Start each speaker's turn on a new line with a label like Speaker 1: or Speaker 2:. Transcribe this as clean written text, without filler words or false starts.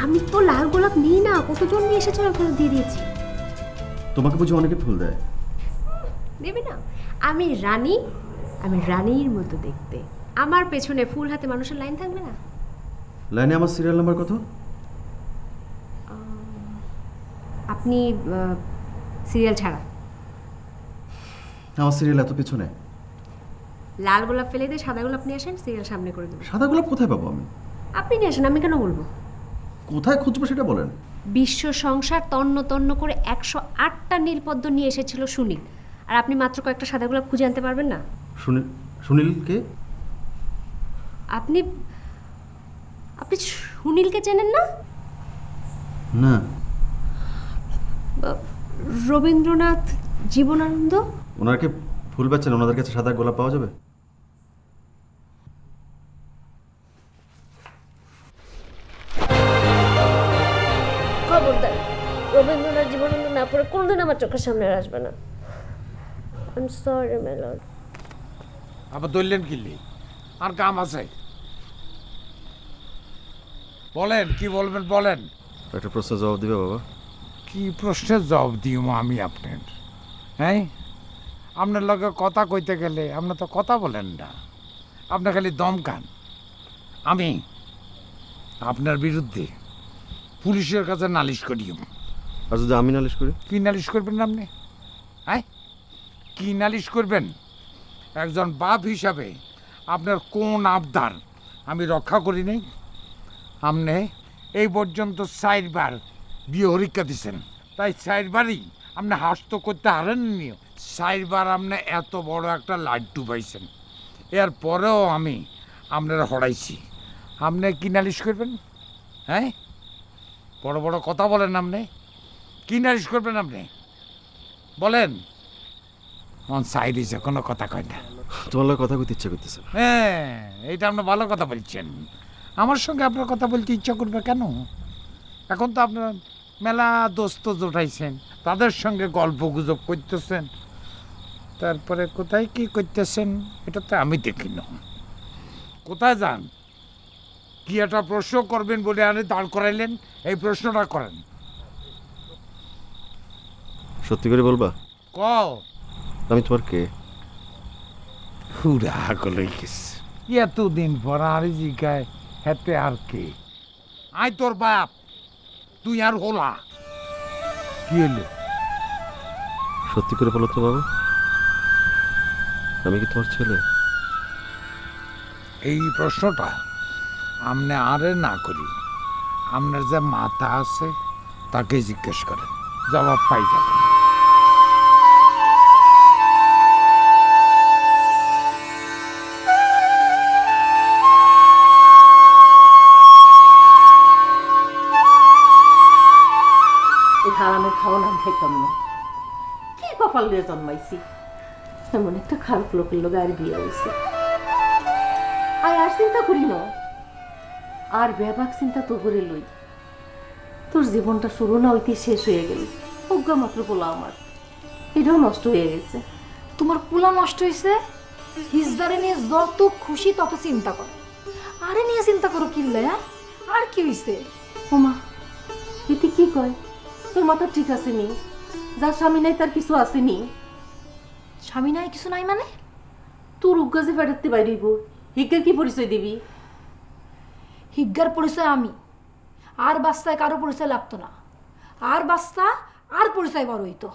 Speaker 1: আমি তো লাল গোলাপ নিই না, কতজন নিয়ে এসেছিল ওখানে দিয়ে দিয়েছি।
Speaker 2: তোমাকে বুঝি অনেকে ফুল দেয়?
Speaker 1: দেবে না? আমি রানী, আমি রানীর মতো দেখতে। আমার পেছনে ফুল হাতে মানুষের লাইন থাকবে না?
Speaker 2: লাইনে আমার সিরিয়াল নাম্বার কত?
Speaker 1: আপনি সিরিয়াল ছাড়া।
Speaker 2: আমার সিরিয়াল এত পিছনে।
Speaker 1: লাল গোলাপ ফেলে দিয়ে সাদা গোলাপ নিয়ে আসেন, সিরিয়াল সামনে করে দেবো।
Speaker 2: সাদা গোলাপ কোথায় পাবো আমি?
Speaker 1: আপনি নিয়ে আসেন, আমি কেন বলবো?
Speaker 2: কোথায় খুঁজবো সেটা বলেন।
Speaker 1: বিশ্ব সংসার তন্ন তন্ন করে 108টা নীলপদ্ম নিয়ে এসেছিল সুনীল, আর আপনি মাত্র কয়েকটা সাদা গোলাপ খুঁজে আনতে পারবেন না?
Speaker 2: সুনীলকে?
Speaker 1: আপনি আপনি সুনীলকে চেনেন না?
Speaker 2: না।
Speaker 1: রবীন্দ্রনাথ জীবনানন্দ।
Speaker 2: ওনাকে ফুল বেচেন, ওনাদের কাছে সাদা গোলাপ পাওয়া যাবে?
Speaker 1: খবরদার, রবীন্দ্রনাথ জীবনানন্দ না পড়ে কোনদিন আমার চোখের সামনে আসবে না। I am sorry my lord.
Speaker 3: আবার ধরলেন কিনলি, আর কাম আছে। বলেন কি বলবেন, বলেন।
Speaker 2: একটা প্রশ্নের জবাব দিবে বাবা?
Speaker 3: কি প্রশ্নের জবাব দিও আমি আপনার? হ্যাঁ, আপনার লগে কথা কইতে গেলে আপনি তো কথা বলেন না, আপনি খালি দমকান। আমি আপনার বিরুদ্ধে পুলিশের কাছে নালিশ করিও।
Speaker 2: আর যদি আমি নালিশ করি?
Speaker 3: কি নালিশ করবেন আপনি? হ্যাঁ, কি নালিশ করবেন? একজন বাপ হিসাবে আপনার কোন আবদার আমি রক্ষা করি নাই? আপনি এই পর্যন্ত 4বার বিয়ে পরীক্ষা দিচ্ছেন, তাই 4বারই আপনি হাসতো করতে হারেননি। 4বার আপনি এত বড় একটা লাড্ডু পাইছেন, এর পরেও আমি আপনারা হরাইছি। আপনি কি নালিশ করবেন? হ্যাঁ, বড় বড় কথা বলেন। আপনি কি নালিশ করবেন? আপনি বলেন। মন সাইডিছে, কোনো কথা কয় না।
Speaker 2: তোমার লগে কথা কইতে ইচ্ছা করতেছে।
Speaker 3: হ্যাঁ, এইটা আপনি ভালো কথা বলছেন। আমার সঙ্গে আপনার কথা বলতে ইচ্ছা করবে কেন? এখন তো আপনার মেলা দোস্ত জোটাইছেন, তাদের সঙ্গে গল্প গুজব করতেছেন, তারপরে কোথায় কি করতেছেন এটা তো আমি দেখি না। কোথায় যান? কি একটা প্রশ্ন করবেন বলে আরে দাঁড় করাইলেন, এই প্রশ্নটা করেন।
Speaker 2: সত্যি করে বলবা?
Speaker 3: ক।
Speaker 2: আমি তোমার কে?
Speaker 3: পুরা হয়ে গেছে, এতদিন পর আর জিগায় হেতে আর কে? আই তোর বাপ, তুই আর হোলা। কি হলো?
Speaker 2: সত্যি করে বলো তো বাবা, আমি কি তোমার ছেলে?
Speaker 3: এই প্রশ্নটা আমনে আরে না করি, আপনার যে মাথা আছে তাকে জিজ্ঞেস করেন, জবাব পাই যাবেন।
Speaker 4: এই হারামের খাওয়া নাম খাইতাম না। কি কপাল দিয়ে জন্মাইছি, এমন একটা খারাপ লোকের লোক আর বিয়ে হয়েছে। আর চিন্তা করি না, আর ব্যাপাক চিন্তা তো করে লই। তোর জীবনটা শুরু না হইতে শেষ হয়ে গেল। অজ্ঞা মাত্র পোলা আমার, এটাও নষ্ট হয়ে গেছে।
Speaker 5: তোমার পোলা নষ্ট হয়েছে, হিজদারে নিয়ে যত খুশি তত চিন্তা করো। আরে নিয়ে চিন্তা করো কিনলে, আর কি হয়েছে?
Speaker 4: ওমা, এতে কি কয়? তোর মাথা ঠিক আছে নি? যার স্বামী নাই তার কিছু আসেনি?
Speaker 5: স্বামী নাই কিছু নাই মানে?
Speaker 4: তোর উজ্ঞা যে ফেটাতে বাইরিব, হিজ্ঞার কি পরিচয় দিবি?
Speaker 5: হিজ্ঞার পরিচয় আমি, আর বাস্তায় কারো পরিচয় লাগতো না। আর বাস্তা আর পরিচয় বড় হইতো।